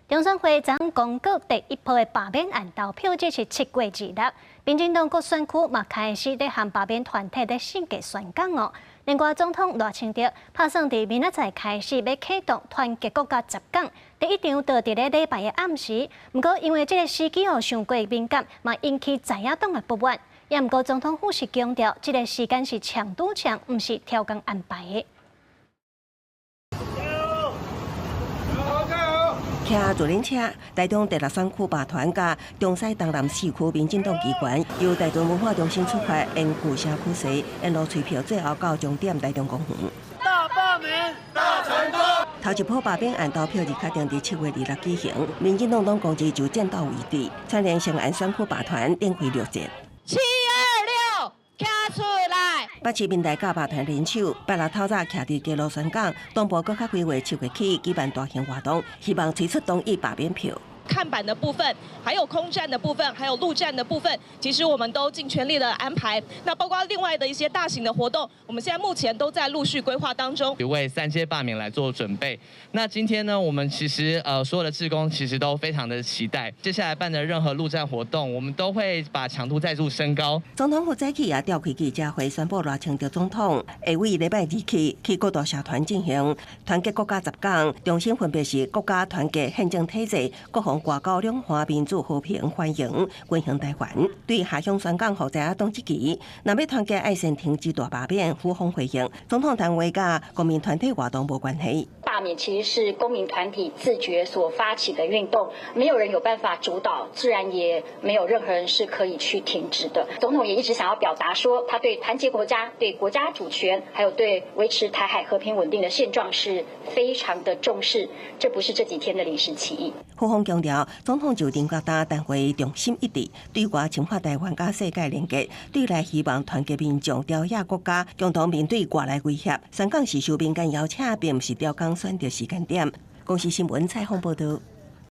中选会将公告第一波的罢免案投票，这是7月2日。民进党各选区嘛开始在和罢免团体在升级选岗哦。另外，总统赖清德打算伫明仔载开始要启动团结国家10讲，第一场就伫咧礼拜的暗时。不过，因为这个时机哦上过敏感，嘛引起在野党的不满。也不过，总统府是强调，这个时间是强拄强，不是调工安排的。 骑自行车，台中第6选区罢团甲中西东南4区民进党机关由台中文化中心出发，沿旧城区西，沿路吹票，最后到终点台中公园。大罢免，大成功。头一波罢免案投票日确定伫7月2日举行，民进党党公职就见到为止，串联成安选区罢团展开6节。726，站出来！北市民代甲罢团联手，8日透早徛伫街路宣讲，党部搁较规划7月起举办大型活动，希望推出同意罢免票。 看板的部分，还有空战的部分，还有陆战的部分，其实我们都尽全力的安排。那包括另外的一些大型的活动，我们现在目前都在陆续规划当中，为3届罢免来做准备。那今天呢，我们其实所有的志工其实都非常的期待，接下来办的任何陆战活动，我们都会把强度再度升高。总统府早起也召开记者会，宣布赖清德总统下位礼拜2起去各大社团进行团结国家10讲，重心分别是国家团结宪政体制、国防。 外交两岸民主和平欢迎均衡台湾，对下乡宣讲后在党支持，若要团结爱先停止大罢免，呼风回应。总统谈话甲公民团体活动无关系。罢免其实是公民团体自觉所发起的运动，没有人有办法主导，自然也没有任何人是可以去停止的。总统也一直想要表达说，他对团结国家、对国家主权，还有对维持台海和平稳定的现状是非常的重视，这不是这几天的临时起意。呼风强调。 总统就任甲答但会重心一致，对外深化台湾甲世界连结，对内希望团结民众、调野国家，共同面对外来威胁。宣讲是受民间邀请，并不是调岗选择时间点。公司新闻采访报道。